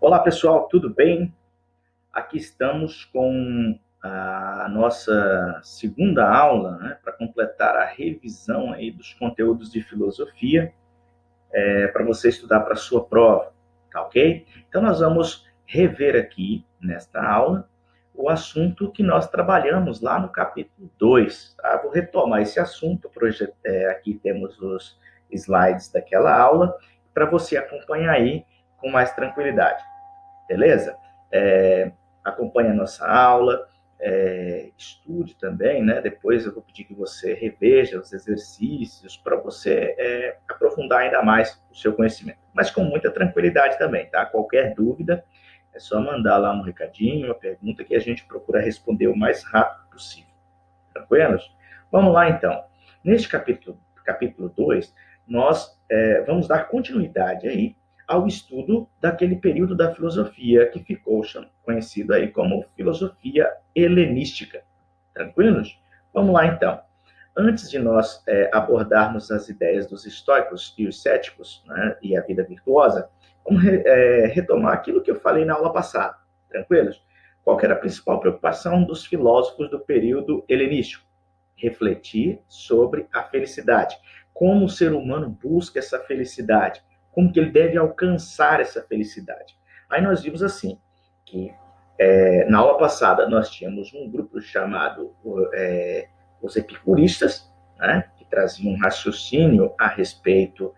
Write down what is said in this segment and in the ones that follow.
Olá pessoal, tudo bem? Aqui estamos com a nossa segunda aula, né, para completar a revisão aí dos conteúdos de filosofia, para você estudar para a sua prova, tá ok? Então nós vamos rever aqui nesta aula o assunto que nós trabalhamos lá no capítulo 2. Tá? Vou retomar esse assunto, aqui temos os slides daquela aula, para você acompanhar aí com mais tranquilidade. Beleza? Acompanhe a nossa aula, estude também, né? Depois eu vou pedir que você reveja os exercícios para você aprofundar ainda mais o seu conhecimento. Mas com muita tranquilidade também, tá? Qualquer dúvida, é só mandar lá um recadinho, uma pergunta que a gente procura responder o mais rápido possível. Tranquilos? Vamos lá, então. Neste capítulo 2, nós vamos dar continuidade aí ao estudo daquele período da filosofia que ficou conhecido aí como filosofia helenística. Tranquilos? Vamos lá, então. Antes de nós abordarmos as ideias dos estoicos e os céticos, né, e a vida virtuosa, vamos retomar aquilo que eu falei na aula passada. Tranquilos? Qual era a principal preocupação dos filósofos do período helenístico? Refletir sobre a felicidade. Como o ser humano busca essa felicidade? Como que ele deve alcançar essa felicidade? Aí nós vimos assim, que na aula passada nós tínhamos um grupo chamado os epicuristas, né, que traziam um raciocínio a respeito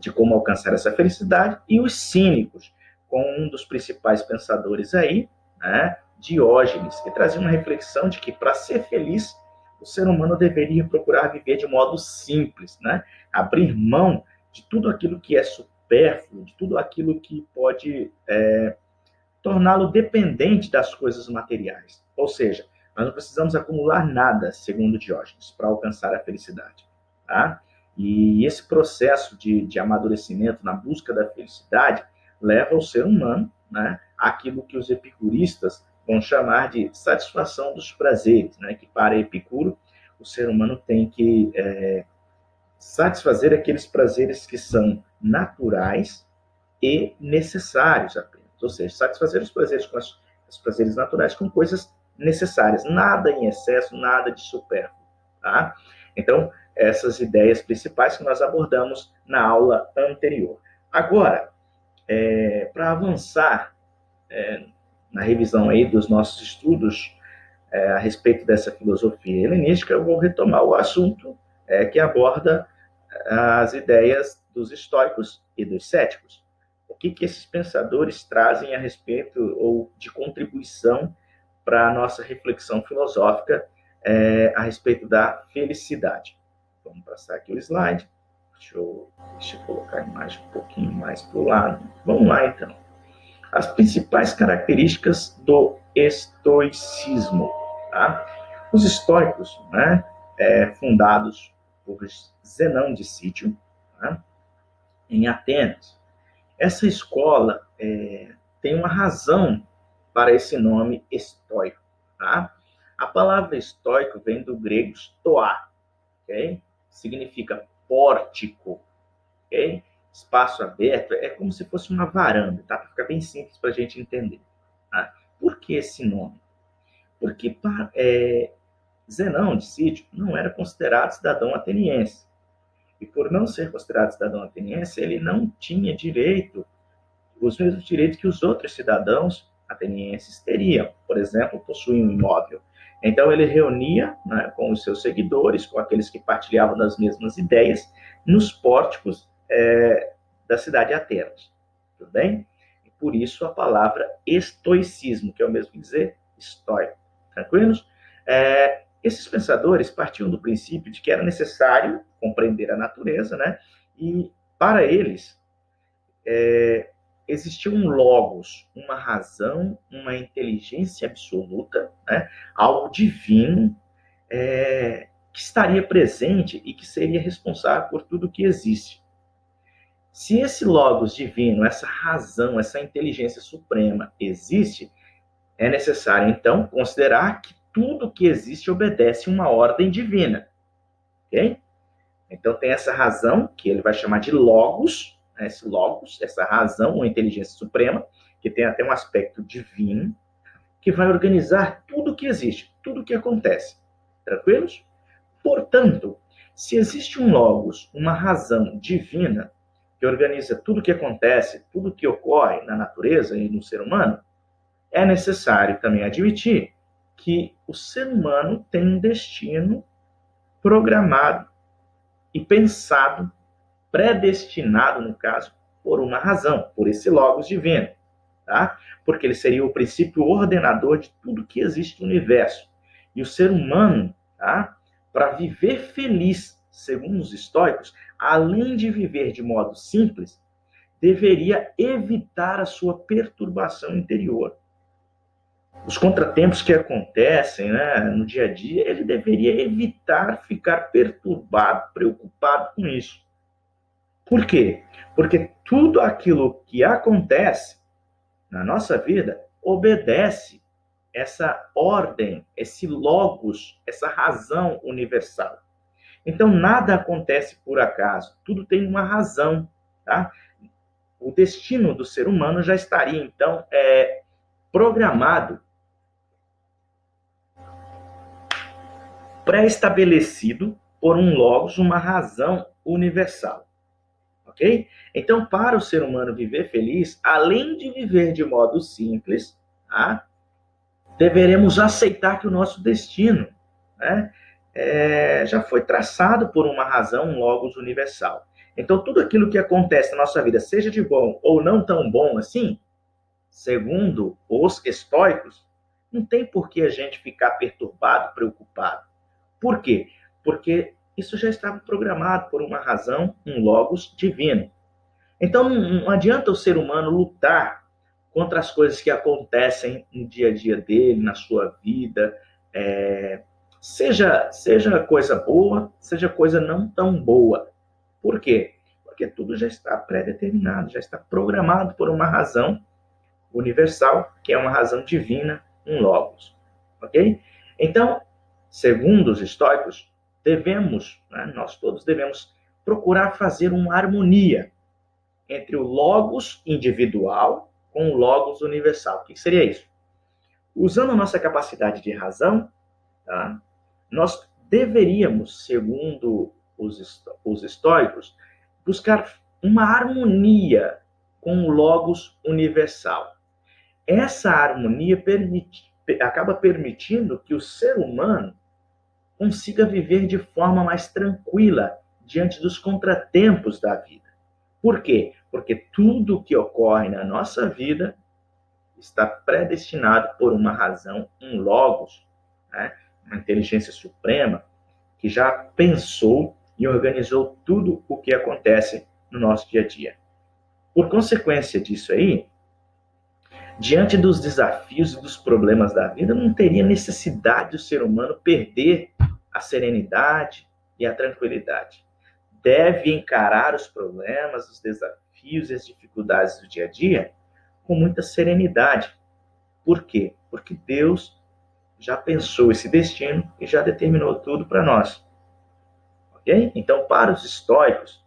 de como alcançar essa felicidade, e os cínicos, com um dos principais pensadores aí, né, Diógenes, que trazia uma reflexão de que para ser feliz, o ser humano deveria procurar viver de modo simples, né? Abrir mão de tudo aquilo que é supérfluo, de tudo aquilo que pode torná-lo dependente das coisas materiais. Ou seja, nós não precisamos acumular nada, segundo Diógenes, para alcançar a felicidade. Tá? E esse processo de amadurecimento na busca da felicidade leva o ser humano, né, àquilo que os epicuristas vão chamar de satisfação dos prazeres, né, que para Epicuro o ser humano tem que satisfazer aqueles prazeres que são naturais e necessários apenas. Ou seja, satisfazer os prazeres com os prazeres naturais com coisas necessárias, nada em excesso, nada de supérfluo. Tá? Então, essas ideias principais que nós abordamos na aula anterior. Agora, para avançar na revisão aí dos nossos estudos a respeito dessa filosofia helenística, eu vou retomar o assunto que aborda as ideias dos estoicos e dos céticos. O que esses pensadores trazem a respeito ou de contribuição para a nossa reflexão filosófica a respeito da felicidade. Vamos passar aqui o slide. Deixa eu colocar a imagem um pouquinho mais para o lado. Vamos lá, então. As principais características do estoicismo. Tá? Os estoicos, né, fundados por Zenão de Sítio, tá, em Atenas. Essa escola tem uma razão para esse nome estoico. Tá? A palavra estoico vem do grego stoa, okay? Significa pórtico, okay? Espaço aberto, é como se fosse uma varanda, tá? Para ficar bem simples para a gente entender. Tá? Por que esse nome? Porque Zenão de Sítio não era considerado cidadão ateniense. E por não ser considerado cidadão ateniense, ele não tinha direito, os mesmos direitos que os outros cidadãos atenienses teriam. Por exemplo, possuir um imóvel. Então ele reunia, né, com os seus seguidores, com aqueles que partilhavam das mesmas ideias, nos pórticos da cidade de Atenas. Tudo bem? E por isso a palavra estoicismo, que é o mesmo que dizer estoico. Tranquilos? Esses pensadores partiam do princípio de que era necessário compreender a natureza, né? E para eles existia um logos, uma razão, uma inteligência absoluta, né? Algo divino que estaria presente e que seria responsável por tudo que existe. Se esse logos divino, essa razão, essa inteligência suprema existe, é necessário, então, considerar que tudo que existe obedece uma ordem divina. Ok? Então, tem essa razão, que ele vai chamar de logos, né, esse logos, essa razão ou inteligência suprema, que tem até um aspecto divino, que vai organizar tudo que existe, tudo que acontece. Tranquilos? Portanto, se existe um logos, uma razão divina, que organiza tudo que acontece, tudo que ocorre na natureza e no ser humano, é necessário também admitir que o ser humano tem um destino programado e pensado, predestinado, no caso, por uma razão, por esse logos divino, tá? Porque ele seria o princípio ordenador de tudo que existe no universo. E o ser humano, tá? Para viver feliz, segundo os estoicos, além de viver de modo simples, deveria evitar a sua perturbação interior. Os contratempos que acontecem, né, no dia a dia, ele deveria evitar ficar perturbado, preocupado com isso. Por quê? Porque tudo aquilo que acontece na nossa vida obedece essa ordem, esse logos, essa razão universal. Então, nada acontece por acaso, tudo tem uma razão, tá? O destino do ser humano já estaria, então, programado, pré-estabelecido por um logos, uma razão universal. Ok? Então, para o ser humano viver feliz, além de viver de modo simples, tá? Deveremos aceitar que o nosso destino, né, já foi traçado por uma razão, um logos universal. Então, tudo aquilo que acontece na nossa vida, seja de bom ou não tão bom assim, segundo os estoicos, não tem por que a gente ficar perturbado, preocupado. Por quê? Porque isso já estava programado por uma razão, um logos divino. Então, não adianta o ser humano lutar contra as coisas que acontecem no dia a dia dele, na sua vida, seja coisa boa, seja coisa não tão boa. Por quê? Porque tudo já está pré-determinado, já está programado por uma razão universal, que é uma razão divina, um logos. Ok? Então, segundo os estoicos, devemos, né, nós todos devemos procurar fazer uma harmonia entre o logos individual com o logos universal. O que seria isso? Usando a nossa capacidade de razão, tá, nós deveríamos, segundo os estoicos, buscar uma harmonia com o logos universal. Essa harmonia acaba permitindo que o ser humano consiga viver de forma mais tranquila diante dos contratempos da vida. Por quê? Porque tudo que ocorre na nossa vida está predestinado por uma razão, um logos, né? Uma inteligência suprema que já pensou e organizou tudo o que acontece no nosso dia a dia. Por consequência disso aí, diante dos desafios e dos problemas da vida, não teria necessidade do ser humano perder a serenidade e a tranquilidade. Deve encarar os problemas, os desafios e as dificuldades do dia a dia com muita serenidade. Por quê? Porque Deus já pensou esse destino e já determinou tudo para nós. Ok? Então, para os estoicos,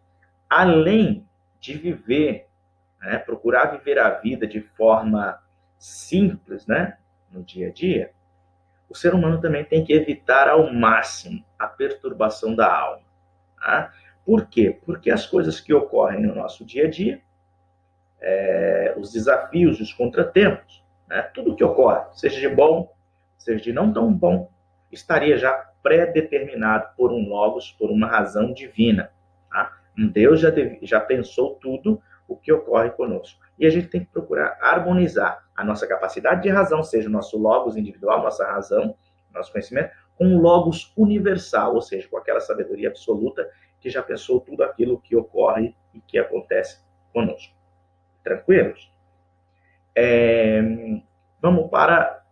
além de viver, né, procurar viver a vida de forma simples, né, no dia a dia, o ser humano também tem que evitar ao máximo a perturbação da alma. Tá? Por quê? Porque as coisas que ocorrem no nosso dia a dia, os desafios, os contratempos, né, tudo que ocorre, seja de bom, seja de não tão bom, estaria já pré-determinado por um logos, por uma razão divina. Tá? Deus já pensou tudo o que ocorre conosco. E a gente tem que procurar harmonizar a nossa capacidade de razão, seja o nosso logos individual, nossa razão, nosso conhecimento, com o logos universal, ou seja, com aquela sabedoria absoluta que já pensou tudo aquilo que ocorre e que acontece conosco. Tranquilos? Vamos para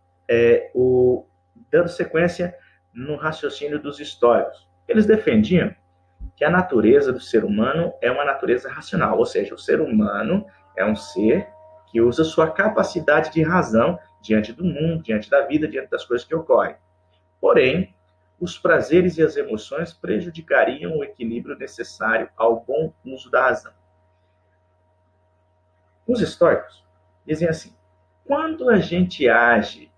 dando sequência no raciocínio dos estoicos. Eles defendiam que a natureza do ser humano é uma natureza racional, ou seja, o ser humano é um ser que usa sua capacidade de razão diante do mundo, diante da vida, diante das coisas que ocorrem. Porém, os prazeres e as emoções prejudicariam o equilíbrio necessário ao bom uso da razão. Os estoicos dizem assim: quando a gente age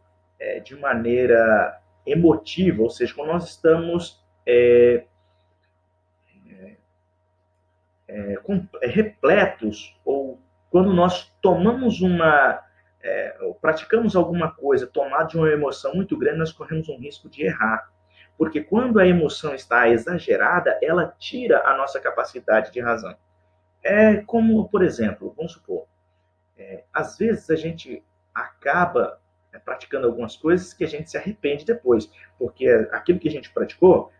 de maneira emotiva, ou seja, quando nós estamos repletos, ou quando nós tomamos ou praticamos alguma coisa tomada de uma emoção muito grande, nós corremos um risco de errar. Porque quando a emoção está exagerada, ela tira a nossa capacidade de razão. É como, por exemplo, vamos supor, às vezes a gente acaba praticando algumas coisas que a gente se arrepende depois, porque aquilo que a gente praticou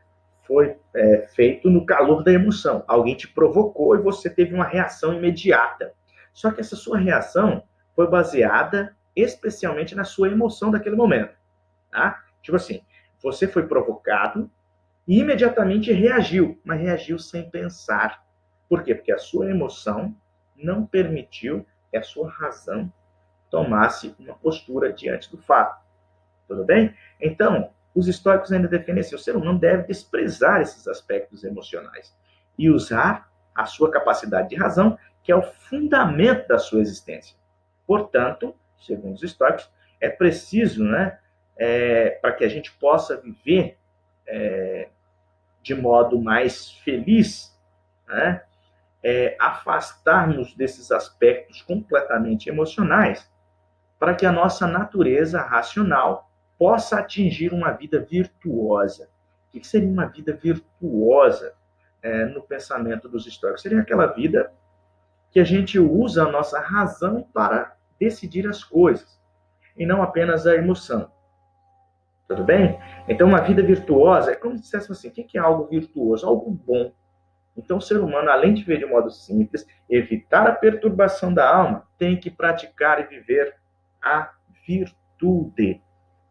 foi feito no calor da emoção. Alguém te provocou e você teve uma reação imediata. Só que essa sua reação foi baseada especialmente na sua emoção daquele momento. Tá? Tipo assim, você foi provocado e imediatamente reagiu, mas reagiu sem pensar. Por quê? Porque a sua emoção não permitiu que a sua razão tomasse uma postura diante do fato. Tudo bem? Então, os estoicos ainda defendem que o ser humano deve desprezar esses aspectos emocionais e usar a sua capacidade de razão, que é o fundamento da sua existência. Portanto, segundo os estoicos, é preciso, para que a gente possa viver de modo mais feliz, né, afastarmos desses aspectos completamente emocionais, para que a nossa natureza racional possa atingir uma vida virtuosa. O que seria uma vida virtuosa no pensamento dos estoicos? Seria aquela vida que a gente usa a nossa razão para decidir as coisas, e não apenas a emoção. Tudo bem? Então, uma vida virtuosa é como se dissesse assim: o que é algo virtuoso? Algo bom. Então, o ser humano, além de viver de modo simples, evitar a perturbação da alma, tem que praticar e viver a virtude,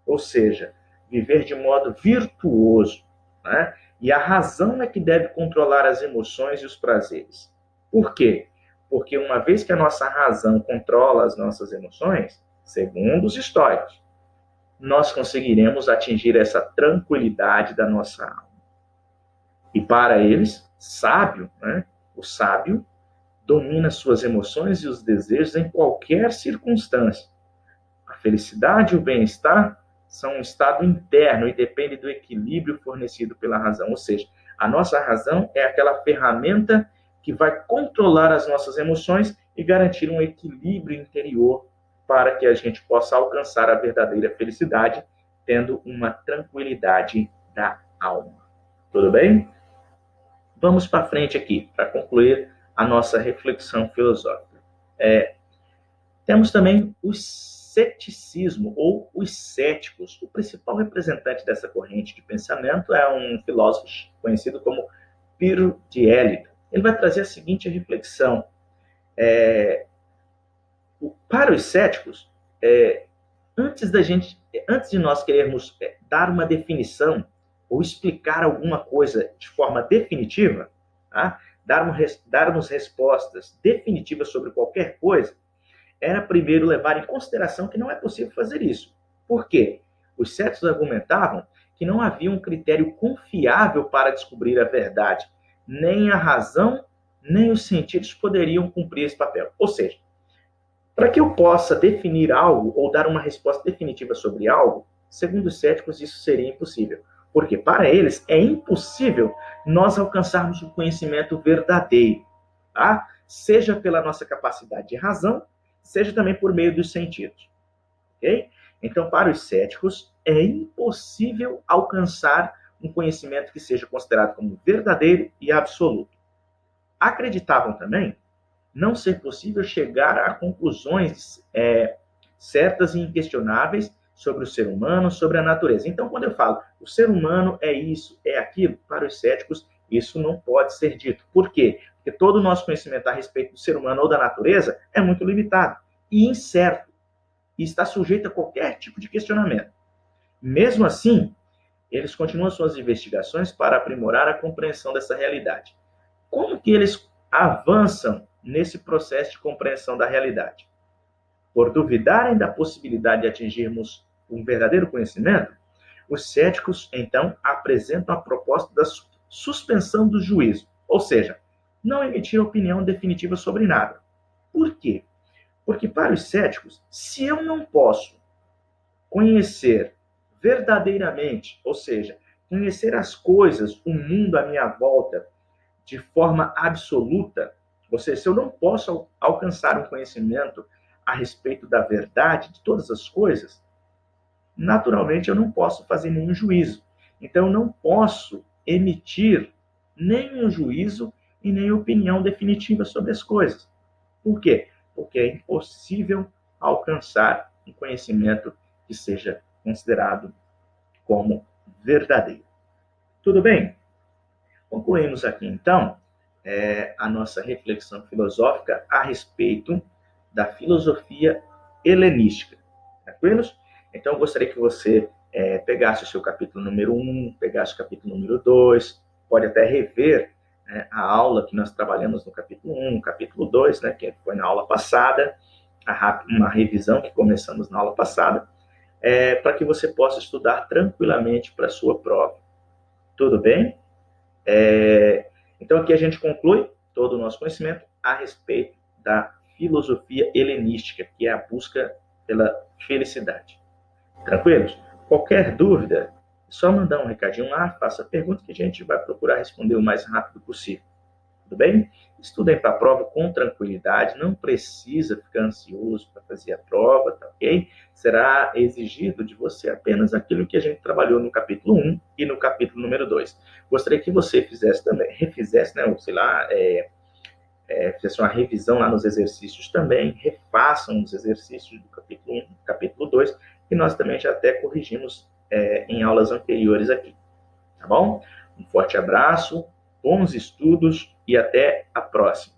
ou seja, viver de modo virtuoso. Né? E a razão é que deve controlar as emoções e os prazeres. Por quê? Porque uma vez que a nossa razão controla as nossas emoções, segundo os estoicos, nós conseguiremos atingir essa tranquilidade da nossa alma. E para eles, sábio, o sábio domina suas emoções e os desejos em qualquer circunstância. A felicidade e o bem-estar são um estado interno e dependem do equilíbrio fornecido pela razão. Ou seja, a nossa razão é aquela ferramenta que vai controlar as nossas emoções e garantir um equilíbrio interior para que a gente possa alcançar a verdadeira felicidade, tendo uma tranquilidade da alma. Tudo bem? Vamos para frente aqui, para concluir a nossa reflexão filosófica. Temos também o ceticismo, ou os céticos. O principal representante dessa corrente de pensamento é um filósofo conhecido como Piro de Élida. Ele vai trazer a seguinte reflexão. Para os céticos, antes de nós querermos dar uma definição ou explicar alguma coisa de forma definitiva, tá? darmos respostas definitivas sobre qualquer coisa, era primeiro levar em consideração que não é possível fazer isso. Por quê? Os céticos argumentavam que não havia um critério confiável para descobrir a verdade. Nem a razão, nem os sentidos poderiam cumprir esse papel. Ou seja, para que eu possa definir algo ou dar uma resposta definitiva sobre algo, segundo os céticos, isso seria impossível. Porque para eles é impossível nós alcançarmos o conhecimento verdadeiro, tá? Seja pela nossa capacidade de razão, seja também por meio dos sentidos. Okay? Então, para os céticos, é impossível alcançar um conhecimento que seja considerado como verdadeiro e absoluto. Acreditavam também não ser possível chegar a conclusões certas e inquestionáveis sobre o ser humano, sobre a natureza. Então, quando eu falo o ser humano é isso, é aquilo, para os céticos, isso não pode ser dito. Por quê? Porque todo o nosso conhecimento a respeito do ser humano ou da natureza é muito limitado e incerto, e está sujeito a qualquer tipo de questionamento. Mesmo assim, eles continuam suas investigações para aprimorar a compreensão dessa realidade. Como que eles avançam nesse processo de compreensão da realidade? Por duvidarem da possibilidade de atingirmos um verdadeiro conhecimento, os céticos, então, apresentam a proposta da suspensão do juízo, ou seja, não emitir opinião definitiva sobre nada. Por quê? Porque para os céticos, se eu não posso conhecer verdadeiramente, ou seja, conhecer as coisas, o mundo à minha volta, de forma absoluta, ou seja, se eu não posso alcançar um conhecimento a respeito da verdade de todas as coisas, naturalmente eu não posso fazer nenhum juízo. Então, eu não posso emitir nenhum juízo e nem opinião definitiva sobre as coisas. Por quê? Porque é impossível alcançar um conhecimento que seja considerado como verdadeiro. Tudo bem? Concluímos aqui, então, a nossa reflexão filosófica a respeito da filosofia helenística. Tranquilos? Então, eu gostaria que você pegasse o seu capítulo número 1, pegasse o capítulo número 2, pode até rever a aula que nós trabalhamos no capítulo 1, capítulo 2, né, que foi na aula passada, uma revisão que começamos na aula passada, para que você possa estudar tranquilamente para a sua prova. Tudo bem? Então, aqui a gente conclui todo o nosso conhecimento a respeito da filosofia helenística, que é a busca pela felicidade. Tranquilos? Qualquer dúvida, é só mandar um recadinho lá, faça a pergunta que a gente vai procurar responder o mais rápido possível. Tudo bem? Estudem para a prova com tranquilidade, não precisa ficar ansioso para fazer a prova, tá ok? Será exigido de você apenas aquilo que a gente trabalhou no capítulo 1 e no capítulo número 2. Gostaria que você fizesse também, refizesse, né, ou sei lá, fizesse uma revisão lá nos exercícios também, refaçam os exercícios do capítulo 1, capítulo 2, que nós também já até corrigimos em aulas anteriores aqui. Tá bom? Um forte abraço, bons estudos e até a próxima.